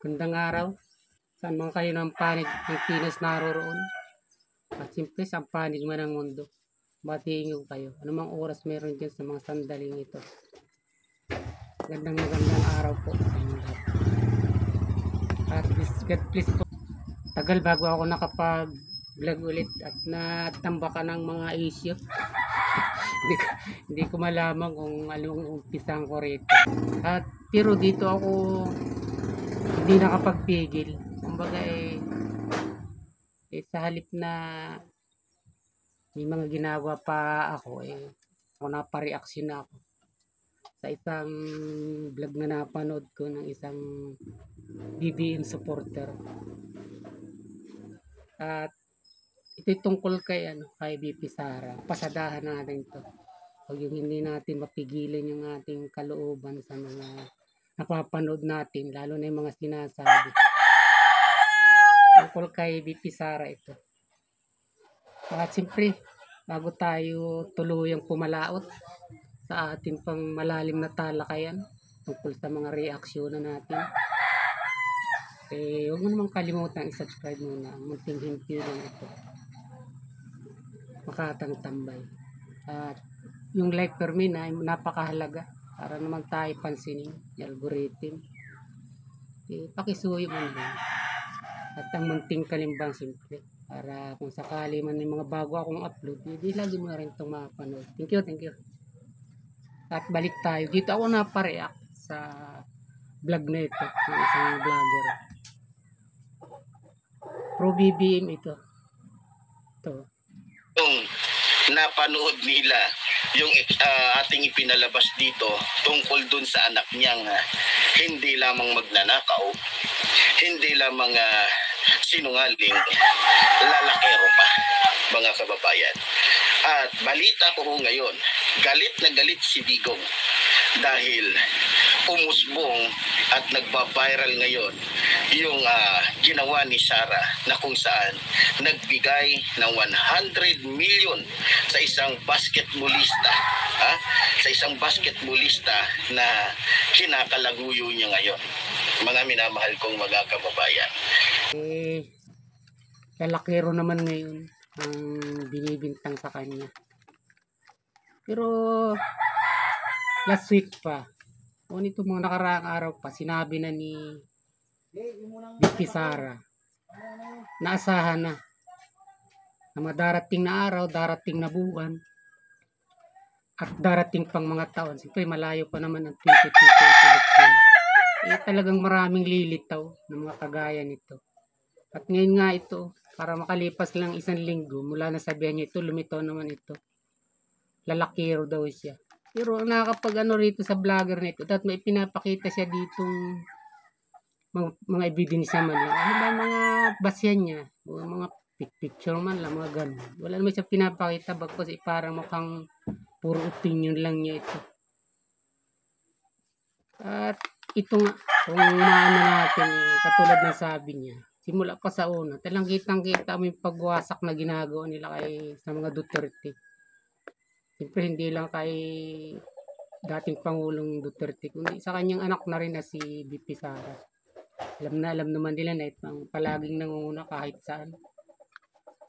Gandang araw. Saan man kayo ng panig ng Pinas naroroon. At siyempre sa panig man ng mundo. Batiin ko kayo. Anumang oras meron dyan sa mga sandaling ito. Magandang araw po sa inyo lahat. At God please po. Tagal bago ako nakapag-vlog ulit at natambakan ng mga issue. hindi ko malaman kung anong umpisang ko rito. At pero dito ako hindi nakapagpigil. Kumbaga sa halip na may mga ginagawa pa ako ako napareaksyon na ako sa isang vlog na napanood ko ng isang BBM supporter. At ito'y tungkol kay BP Sara. Pasadahan natin ito. Pag yung hindi natin mapigilan yung ating kalooban sa mga napapanood natin, lalo na yung mga sinasabi. Tungkol kay BP Sara ito. At siyempre, bago tayo tuluyang pumalaot sa ating pang malalim na talakayan tungkol sa mga reaksyon na natin, huwag mo namang kalimutan i-subscribe muna ang munting himpilan ito. Makatang tambay. At yung like per me na napakahalaga para naman tayo pansinin yung algorithm. Pakisuyo mo na rin. At ang munting kalimbang simple para kung sakali man may mga bago akong upload, hindi lagi mo na rin itong mapanood. Thank you. At balik tayo. Dito ako napareact sa vlog na ito ng isang vlogger. Pro BBM ito. Kung napanood nila yung ating ipinalabas dito tungkol dun sa anak niyang hindi lamang magnanakaw, hindi lamang sinungaling, lalakero pa, mga kababayan. At balita ko ngayon, galit na galit si Digong dahil umusbong at nagba-viral ngayon yung ginawa ni Sara na kung saan nagbigay ng 100 million sa isang basketballista, sa isang basketballista na kinakalaguyo niya ngayon. Mga minamahal kong mga kababayan. Lalakero naman ngayon ang binibintang sa kanya. Pero last week pa, o nito mga nakaraang araw pa, sinabi na ni BP Sara na asahan na madarating na araw, darating na buwan, at darating pang mga taon. Siyempre malayo pa naman ang 2020 election. Talagang maraming lilitaw ng mga kagaya nito. At ngayon nga ito, para makalipas lang isang linggo, mula na sabihan niya ito, lumitaw naman ito. Lalakiro daw siya. Pero nakakapag rito sa vlogger na ito, at may pinapakita siya ditong mga ebidensya man lang. Ano ba mga basyan niya? O mga picture man lang, mga ganun. Wala naman siya pinapakita, bagpos parang mukhang puro opinion lang niya ito. At ito nga, kung maano natin, katulad ng sabi niya, simula pa sa una, talang kitang-kita mo yung pagwasak na ginagawa nila sa mga Duterte. Siyempre, hindi lang kay dating Pangulong Duterte, kundi sa kanyang anak na rin na si BP Sara. Alam naman nila na itong palaging nangunguna kahit saan.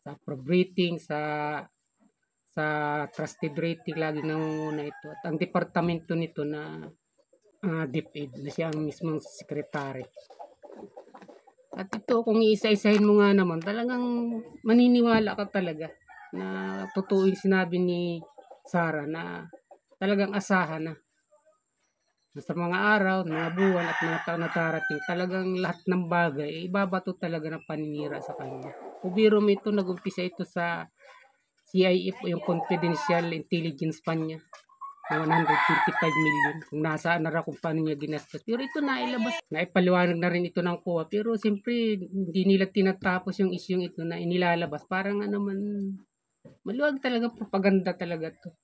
Sa probe rating, sa trusted rating, laging nangunguna ito. At ang departamento nito na DepEd, na siya ang mismong sekretary. At ito, kung iisa-isahin mo nga naman, talagang maniniwala ka talaga na totoo yung sinabi ni Sara na talagang asahan na. Sa mga araw, mga buwan at mga taon na darating, talagang lahat ng bagay, ibabato talaga ng paninira sa kanya. Kubiro mo ito, nag-umpisa ito sa CIF, yung confidential intelligence fund niya, na 125 million. Kung nasaan na rin kung paano niya ginastos. Pero ito nailabas. Naipaliwanag na rin ito ng COA. Pero siyempre, hindi nila tinatapos yung isyong ito na inilalabas. Parang naman, maluwag talaga, propaganda talaga to.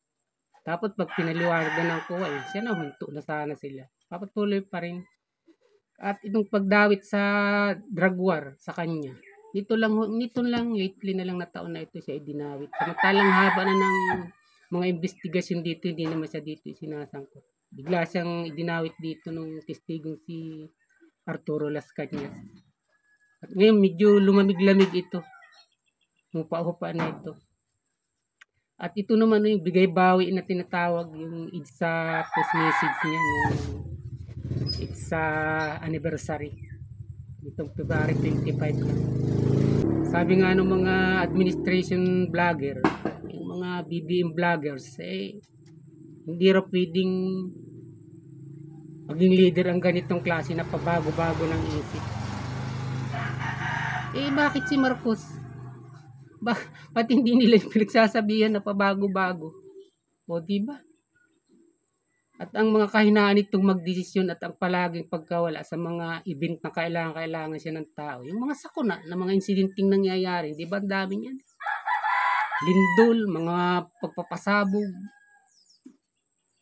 Dapat pag pinaliwanag na ng COA, siya na hunto na sana sila. Dapat tuloy pa rin. At itong pagdawit sa drug war sa kanya, nito lang lately na lang na taon na ito siya idinawit. Samantalang haba na ng mga investigasyon dito, hindi naman siya dito sinasangkot. Bigla siyang idinawit dito nung testigong si Arturo Las Cañas. At ngayon medyo lumamig-lamig ito. Hupa-hupa na ito. At ito naman yung bigay bawi na tinatawag, yung EDSA post message niya nung EDSA anniversary. Itong February 25 na. Sabi nga ng mga administration vlogger, yung mga BBM vloggers, hindi raw pwedeng maging leader ang ganitong klase na pabago-bago ng isip. Bakit si Marcos? Pati hindi nila yung pinagsasabihan na pabago-bago. O diba? At ang mga kahinaan nitong magdesisyon at ang palaging pagkawala sa mga event na kailangan siya ng tao. Yung mga sakuna na mga insidenting nangyayari, di ba ang dami niyan? Lindol, mga pagpapasabog,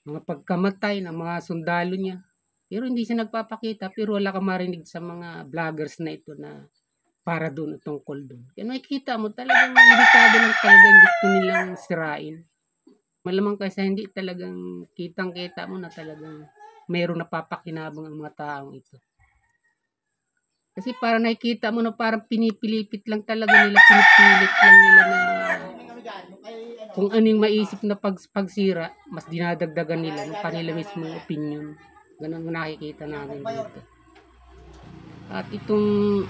mga pagkamatay ng mga sundalo niya. Pero hindi siya nagpapakita, pero wala ka marinig sa mga vloggers na ito na para doon o tungkol doon. Kaya makikita mo talagang limitado lang talagang gusto nilang sirain. Malamang kaysa hindi talagang kitang-kita mo na talagang mayroong napapakinabang ang mga taong ito. Kasi parang nakikita mo na parang pinipilipit lang talaga nila, pinipilit lang nila na kung ano yung maisip na pagsira, mas dinadagdagan nila ng kanila mismong opinion. Ganun ang nakikita namin dito. At itong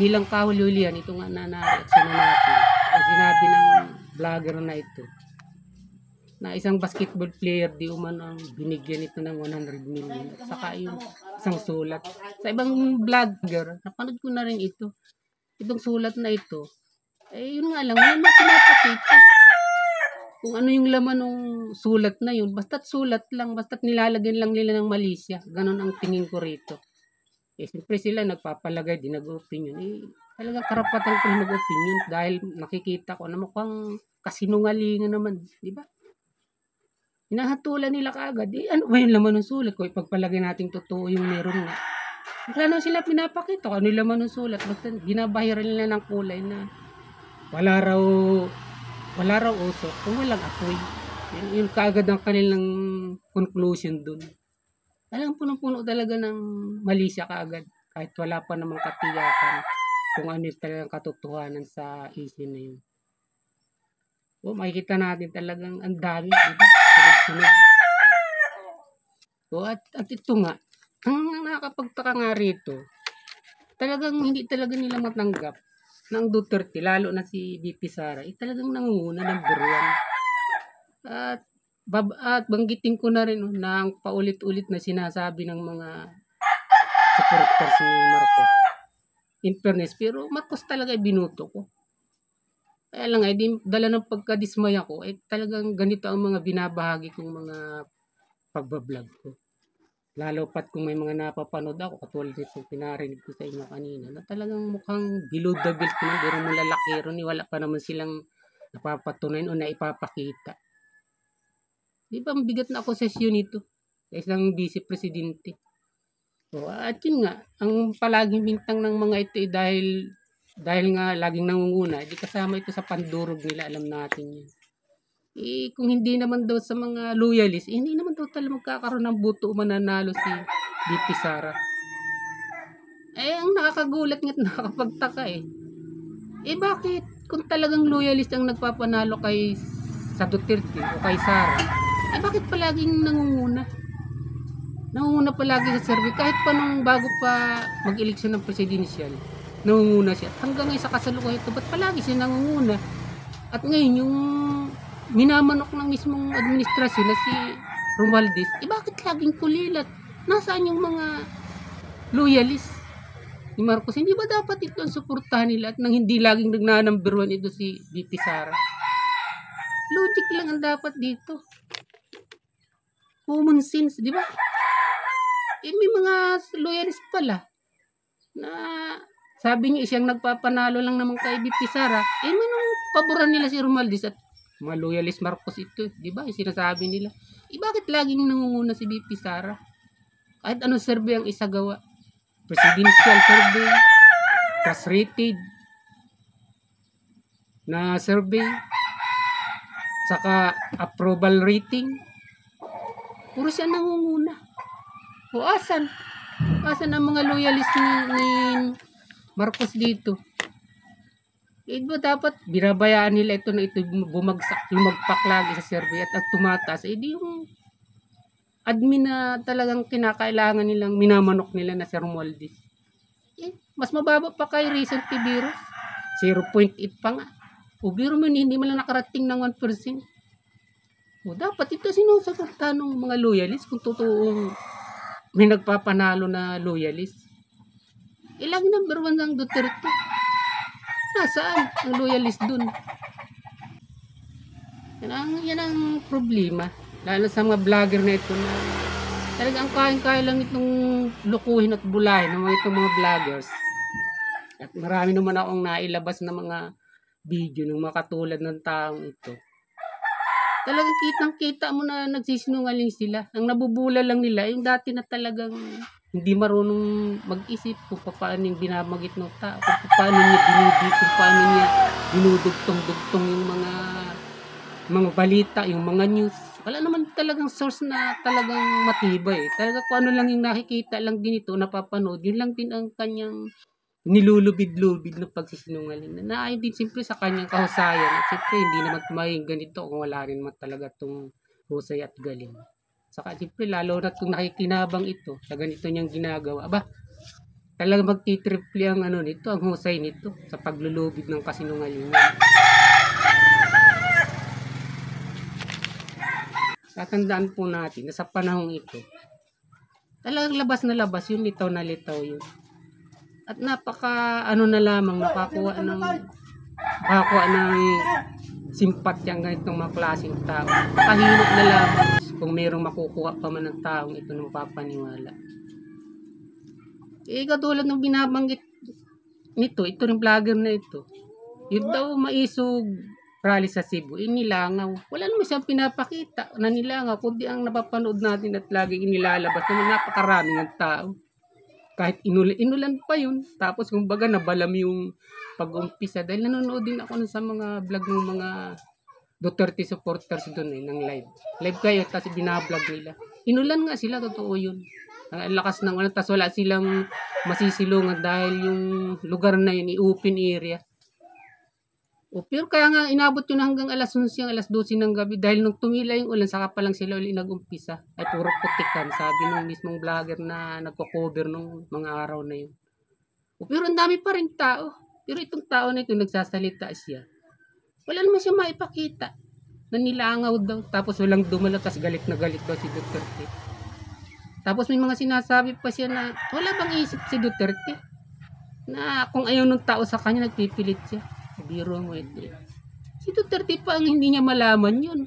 bilang kahuli-hulihan, itong na-reaction natin, ang sinabi ng vlogger na ito, na isang basketball player di umano ang binigyan ito ng 100 million. At saka yung isang sulat. Sa ibang vlogger, napanood ko na rin ito. Itong sulat na ito, yun nga lang, wala na pinapakita. Kung ano yung laman ng sulat na yun, basta't sulat lang, basta't nilalagyan lang nila ng malisya. Ganon ang tingin ko rito. Siyempre sila nagpapalagay, di nag-opinion. Talagang karapatan ko mag-opinion dahil nakikita ko na mukhang kasinungalingan naman. Di ba? Hinahatulan nila kaagad. Ano ba yung laman ng sulat? Kung ipagpalagay natin totoo yung meron nga. Wala na sila pinapakita kung ano yung laman ng sulat. Basta binabahiran nila ng kulay na wala raw usok kung walang apoy. Yun kaagad ang kanilang conclusion dun. Talagang punong-puno talaga ng mali siya kaagad. Kahit wala pa namang katiyakan kung ano yung talagang katotohanan sa issue na yun. Makikita natin talagang ang dami, diba? Sunod-sunod. At ito nga, ang nakakapagtaka nga rito, talagang hindi talaga nila matanggap ng Duterte, lalo na si VP Sara, talagang nangunguna ng buruan. At banggitin ko na rin na ang paulit-ulit na sinasabi ng mga supporters ni Marcos. In fairness, pero Marcos talaga binuto ko. Kaya lang dala ng pagkadismaya ko, talagang ganito ang mga binabahagi kong mga pagbablog ko. Lalo pat kung may mga napapanood ako, katulad nito pinarinig ko sa inyo kanina, na talagang mukhang below the belt naman, pero malalakero ni wala pa naman silang napapatunayan o naipapakita. Di ba ang bigat na akusasyon ito sa isang vice presidente? At yun nga, ang palaging bintang ng mga ito dahil nga laging nangunguna, di kasama ito sa pandurog nila, alam natin yan. Kung hindi naman daw sa mga loyalist, hindi naman daw talaga magkakaroon ng buto o mananalo si VP Sara. Ang nakakagulat nga't nakakapagtaka bakit kung talagang loyalist ang nagpapanalo sa Duterte o kay Sara, bakit palaging nangunguna? Nangunguna palagi sa survey, kahit pa nung bago pa mag-eleksyon ng presidential, nangunguna siya. Hanggang ngayon sa kasalukuyan ito, ba't palagi siya nangunguna? At ngayon, yung minamanok ng mismong administrasyon na si Romualdez, bakit laging kulilat? Nasaan yung mga loyalist ni Marcos? Hindi ba dapat ito ang suportahan nila at nang hindi laging nagnanumber 1 ito si VP Sara? Logic lang ang dapat dito. Common sense, di ba? May mga loyalist pala na sabi niya siyang nagpapanalo lang naman kay VP Sara. Manong paboran nila si Romualdez at mga loyalist Marcos ito, di ba? Yung sinasabi nila. Bakit laging nangunguna si VP Sara? Kahit anong survey ang isagawa. Presidential survey, trust rated na survey, saka approval rating. Puro siya nangunguna. Asan? Asan ang mga loyalist ni Marcos dito? Ba dapat binabayaan nila ito na ito bumagsak, lumagpak lagi sa survey at tumataas. Di yung admin na talagang kinakailangan nilang minamanok nila na si Romualdez. Mas mababa pa kay recent Tibiros. 0.8 pa nga. O biro mo hindi man lang nakarating ng 1%. O dapat ito sinusuportahan ng mga loyalist kung totoong may nagpapanalo na loyalist. Lagi number 1 ng Duterte. Nasaan ang loyalist dun? Yan ang problema. Lalo sa mga vlogger na ito na talagang kaya lang itong lukuhin at bulahin ng itong mga vloggers. At marami naman akong nailabas na mga video ng mga katulad ng taong ito. Talagang kitang-kita mo na nagsisinungaling sila. Ang nabubula lang nila, yung dati na talagang hindi marunong mag-isip kung paano yung binamagit ng tao, kung paano niya binibig, kung paano niya dinudugtong-dugtong yung mga balita, yung mga news. Wala naman talagang source na talagang matibay. Talaga kung ano lang yung nakikita lang din ito, napapanood, yun lang din ang kanyang nilulubid-lubid ng pagsisinungaling. Naayon din siyempre sa kanyang kahusayan. At siyempre hindi naman maging ganito kung wala rin naman talaga itong husay at galing. Saka siyempre lalo na itong nakikinabang ito sa ganito niyang ginagawa. Talaga magtitriple ang nito, ang husay nito sa paglulubid ng kasinungalingan. Tatandaan po natin na sa panahong ito, talagang labas na labas yun, litaw na litaw yun. At napaka na lamang nakakuha ng simpatya ng ganitong mga klaseng tao. Kahilot na lamang kung mayroong makukuha pa man ng taong ito ng papaniwala. Katulad ng binabanggit nito, ito rin vlogger na ito. Yun daw maisog rally sa Cebu, inilangaw. Wala naman siyang pinapakita na nilangaw, kundi ang napapanood natin at lagi inilalabas naman napakaraming ng tao. Kahit inulan pa yun. Tapos kumbaga nabalam yung pag-umpisa. Dahil nanonood din ako sa mga vlog ng mga Duterte supporters doon ng live. Live kayo, tapos binablog nila. Inulan nga sila, totoo yun. Ang lakas ng tapos wala silang masisilungan dahil yung lugar na yun, i-open area. Pero kaya nga inabot yun hanggang alas 11, alas 12 ng gabi dahil nung tumila yung ulan saka pa lang sila uli nag-umpisa. Ay puro putikan, sabi nung mismong vlogger na nagko-cover nung mga araw na yun. Pero ang dami pa rin tao. Pero itong tao na ito nagsasalita siya. Wala naman siya maipakita na nilangaw daw. Tapos walang dumalo, tapos galit na galit daw si Duterte. Tapos may mga sinasabi pa siya na wala bang isip si Duterte na kung ayaw ng tao sa kanya nagpipilit siya. Biro mo ito. Si Duterte pa ang hindi niya malaman yun.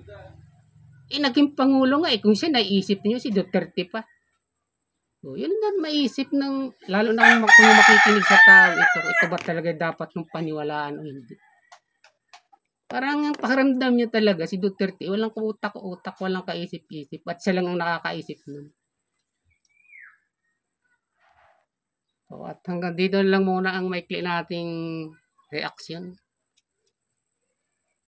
Naging pangulo nga kung siya naiisip niyo si Duterte pa. Yun na maisip ng lalo na kung makikinig sa tao ito ba talaga dapat nung paniwalaan o hindi. Parang ang pakiramdam niya talaga si Duterte walang utak, walang kaisip-isip at siya lang ang nakakaisip nun. At hanggang dito lang muna ang maikli nating reaction.